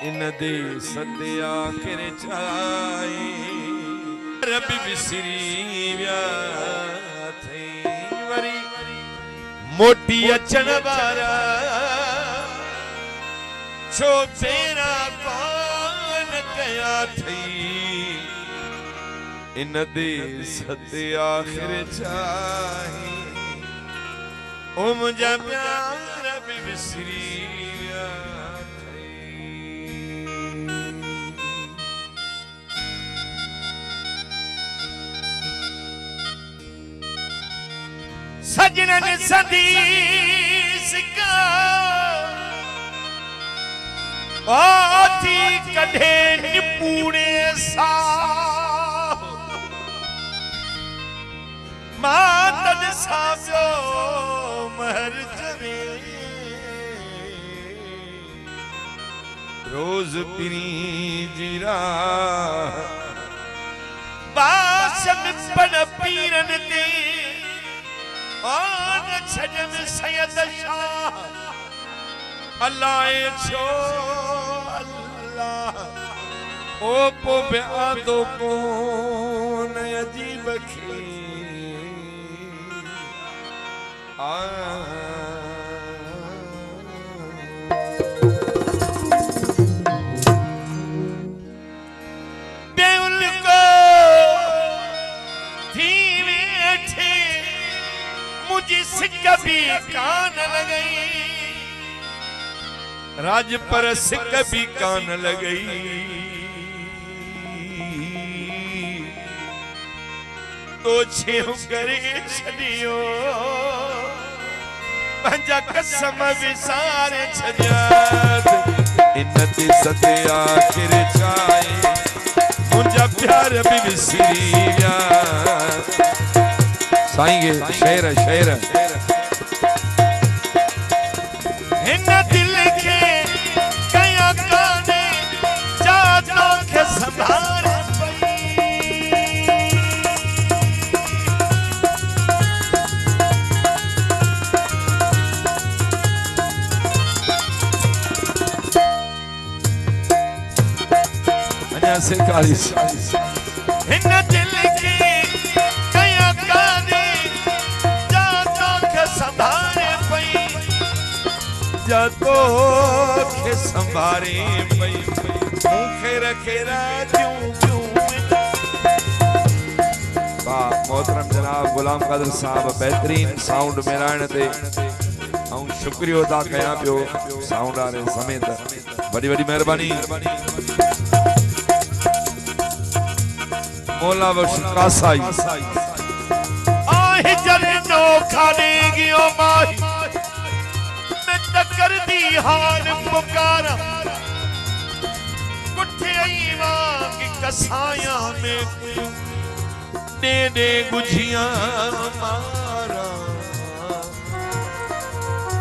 इन दे सदिया आखिर चाई रब विसरी व्या थई वरी मोटी अचण वारा छो तेरा कौन कया थई इन दे सदिया आखिर चाई ओ मुझा प्यार रब विसरी सजनन सदीस का ओती कढे निपूणे सा मातन साजो महर जवे रोज पिरी जीरा बासम पन पीरन दे और छजम सैयद शाह अल्लाह छो अल्लाह ओ पो ब्यादो को न अजीब खी बेउल को मुझे सिक भी कान लगई राज पर सिक भी कान लगई तो छेहु करे छडियो पंजा कसम विसारे छजात इन्नति सते आखिर चाए मुझा प्यार भी विसरी व्या साईं शेर शेर इन दिल के कया काने जातो के संभाल अन्या से कालिस इन दिल के जातो के संभारे पई मुखे रखे राजू क्यों वाह मोहतरम जनाब गुलाम कादर साहब बेहतरीन साउंड में रहने ते आऊं शुक्रिया अदा कया पियो साउंड वाले समेत बड़ी बड़ी मेहरबानी मौला बख्श कासाई आहे जनो खाने गियो माही कर दी हाल पुकारा कुठे वांग कसाया में दे दे गुझिया मारा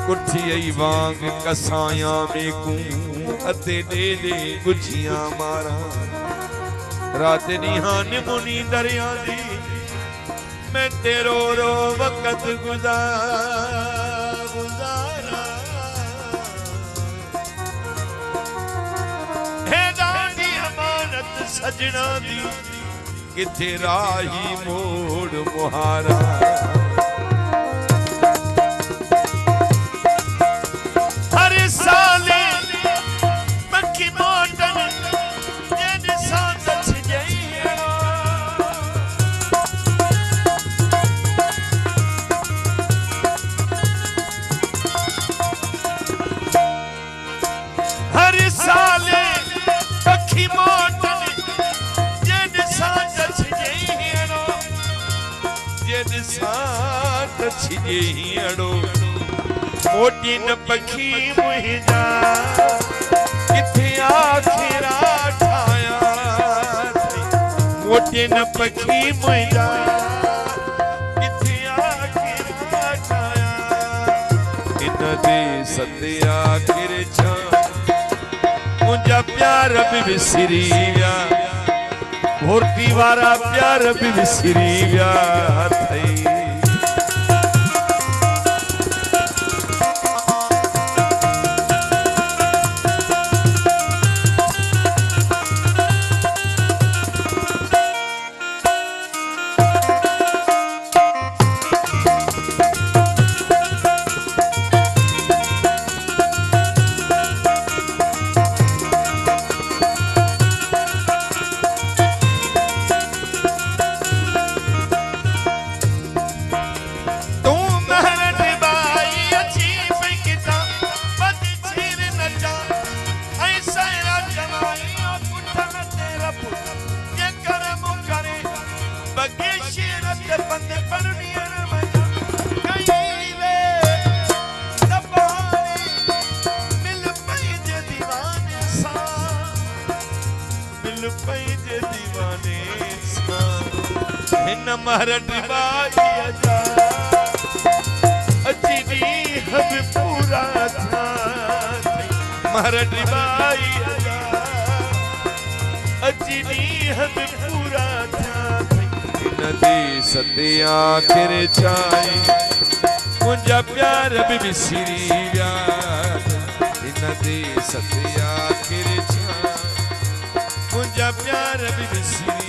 कुठे वांग कसाया में कू अते दे दे गुझिया मारा रात निहान मुनी दरिया दी मैं तेरो रो वक्त गुजारा सजना दी किथे राही मोड़ मुहारा हर साले पखी मोटन जन साथ छजैया हर साले पखी मोटन साथ छिजो मोटी न पखी मुहिजा किथे आखिरा ठाया मोटी न पखी मुहिजा किथे आखिरा ठाया इन दे सते आखिर छा मुझा प्यार भी विसरी व्या भोरती वारा प्यार भी विसरी व्या थई भूल पंहिंजे दीवाने सां हिन महरट बाई अजा अची ॾींहं बि पूरा थिया महरट बाई अजा अची ॾींहं बि पूरा थिया हिन दी सते आख़िर चाही मुंहिंजा प्यार बि विसरी विया हिन दी सते आख़िर चाही मुंहिंजा प्यार बि विसरी